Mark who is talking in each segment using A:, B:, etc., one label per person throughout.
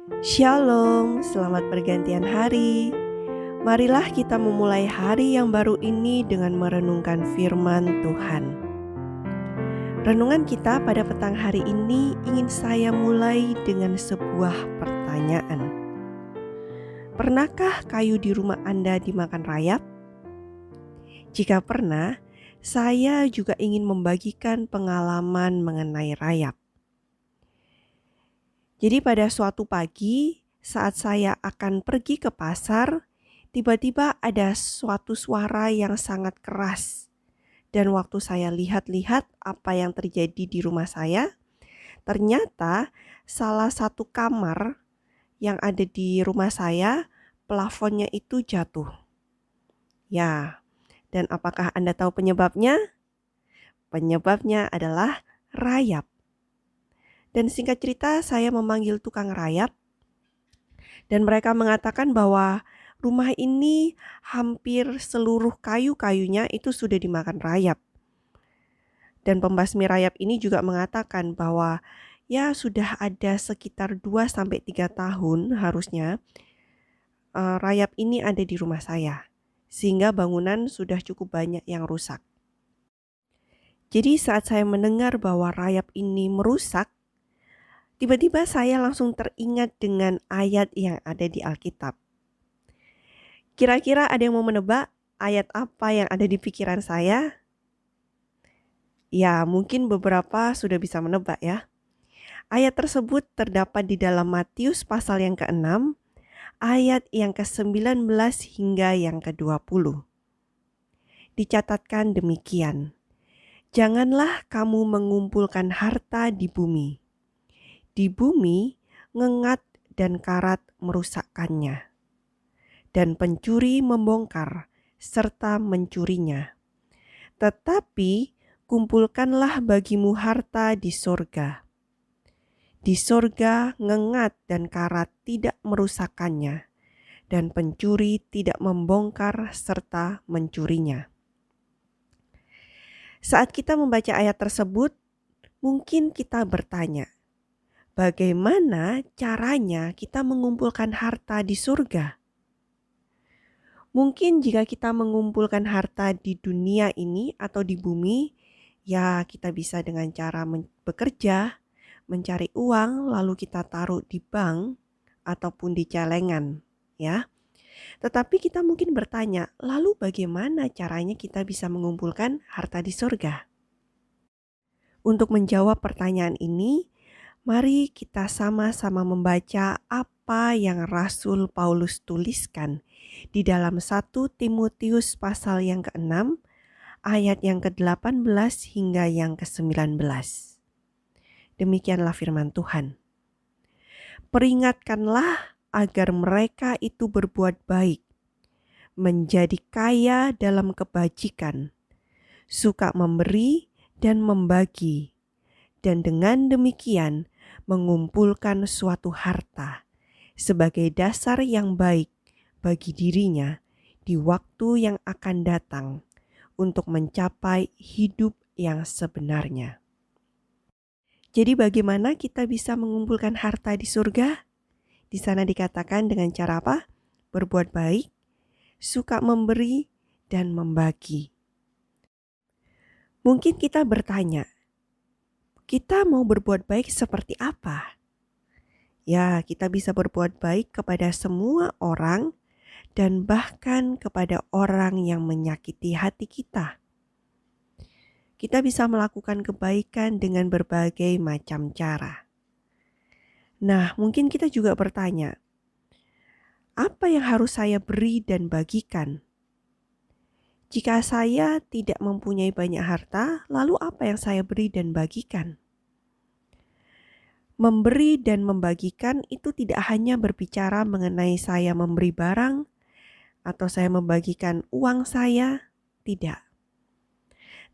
A: Shalom, selamat pergantian hari. Marilah kita memulai hari yang baru ini dengan merenungkan firman Tuhan. Renungan kita pada petang hari ini ingin saya mulai dengan sebuah pertanyaan. Pernahkah kayu di rumah Anda dimakan rayap? Jika pernah, saya juga ingin membagikan pengalaman mengenai rayap. Jadi pada suatu pagi saat saya akan pergi ke pasar, tiba-tiba ada suatu suara yang sangat keras. Dan waktu saya lihat-lihat apa yang terjadi di rumah saya, ternyata salah satu kamar yang ada di rumah saya, plafonnya itu jatuh. Ya, dan apakah Anda tahu penyebabnya? Penyebabnya adalah rayap. Dan singkat cerita saya memanggil tukang rayap dan mereka mengatakan bahwa rumah ini hampir seluruh kayu-kayunya itu sudah dimakan rayap. Dan pembasmi rayap ini juga mengatakan bahwa ya sudah ada sekitar 2-3 tahun harusnya rayap ini ada di rumah saya. Sehingga bangunan sudah cukup banyak yang rusak. Jadi saat saya mendengar bahwa rayap ini merusak, tiba-tiba saya langsung teringat dengan ayat yang ada di Alkitab. Kira-kira ada yang mau menebak ayat apa yang ada di pikiran saya? Ya, mungkin beberapa sudah bisa menebak ya. Ayat tersebut terdapat di dalam Matius pasal yang ke-6, ayat yang ke-19 hingga yang ke-20. Dicatatkan demikian. Janganlah kamu mengumpulkan harta di bumi. Di bumi, ngengat dan karat merusakkannya. Dan pencuri membongkar serta mencurinya. Tetapi kumpulkanlah bagimu harta di sorga. Di sorga ngengat dan karat tidak merusakkannya, dan pencuri tidak membongkar serta mencurinya. Saat kita membaca ayat tersebut, mungkin kita bertanya, bagaimana caranya kita mengumpulkan harta di surga? Mungkin jika kita mengumpulkan harta di dunia ini atau di bumi, ya kita bisa dengan cara bekerja, mencari uang, lalu kita taruh di bank ataupun di celengan, ya. Tetapi kita mungkin bertanya, lalu bagaimana caranya kita bisa mengumpulkan harta di surga? Untuk menjawab pertanyaan ini, mari kita sama-sama membaca apa yang Rasul Paulus tuliskan di dalam 1 Timotius pasal yang ke-6, ayat yang ke-18 hingga yang ke-19. Demikianlah firman Tuhan. Peringatkanlah agar mereka itu berbuat baik, menjadi kaya dalam kebajikan, suka memberi dan membagi, dan dengan demikian mengumpulkan suatu harta sebagai dasar yang baik bagi dirinya di waktu yang akan datang untuk mencapai hidup yang sebenarnya. Jadi bagaimana kita bisa mengumpulkan harta di surga? Di sana dikatakan dengan cara apa? Berbuat baik, suka memberi, dan membagi. Mungkin kita bertanya, kita mau berbuat baik seperti apa? Ya, kita bisa berbuat baik kepada semua orang dan bahkan kepada orang yang menyakiti hati kita. Kita bisa melakukan kebaikan dengan berbagai macam cara. Nah, mungkin kita juga bertanya, apa yang harus saya beri dan bagikan? Jika saya tidak mempunyai banyak harta, lalu apa yang saya beri dan bagikan? Memberi dan membagikan itu tidak hanya berbicara mengenai saya memberi barang atau saya membagikan uang saya, tidak.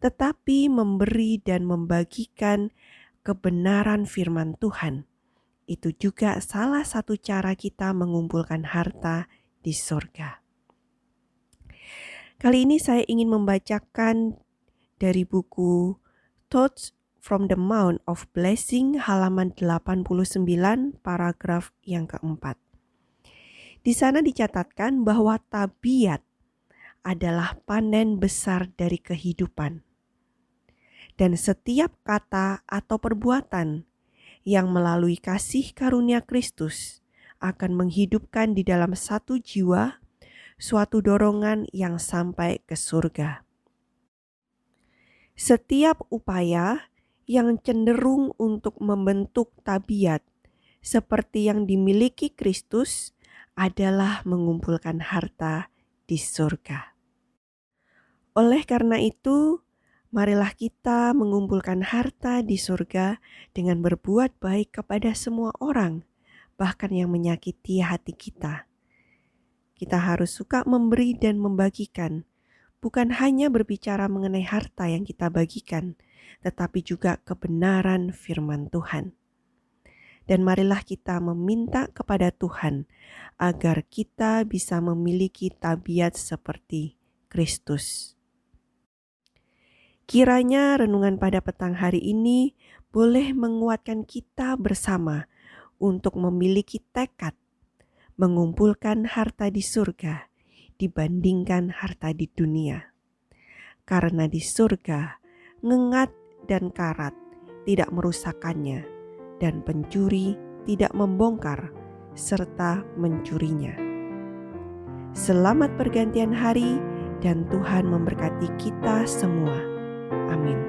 A: Tetapi memberi dan membagikan kebenaran firman Tuhan. Itu juga salah satu cara kita mengumpulkan harta di surga. Kali ini saya ingin membacakan dari buku Thoughts from the Mount of Blessing halaman 89 paragraf yang keempat. Di sana dicatatkan bahwa tabiat adalah panen besar dari kehidupan. Dan setiap kata atau perbuatan yang melalui kasih karunia Kristus akan menghidupkan di dalam satu jiwa suatu dorongan yang sampai ke surga. Setiap upaya yang cenderung untuk membentuk tabiat seperti yang dimiliki Kristus adalah mengumpulkan harta di surga. Oleh karena itu, marilah kita mengumpulkan harta di surga dengan berbuat baik kepada semua orang, bahkan yang menyakiti hati kita. Kita harus suka memberi dan membagikan, bukan hanya berbicara mengenai harta yang kita bagikan, tetapi juga kebenaran firman Tuhan. Dan marilah kita meminta kepada Tuhan agar kita bisa memiliki tabiat seperti Kristus. Kiranya renungan pada petang hari ini boleh menguatkan kita bersama untuk memiliki tekad mengumpulkan harta di surga dibandingkan harta di dunia. Karena di surga, ngengat dan karat tidak merusakkannya, dan pencuri tidak membongkar serta mencurinya. Selamat pergantian hari dan Tuhan memberkati kita semua. Amin.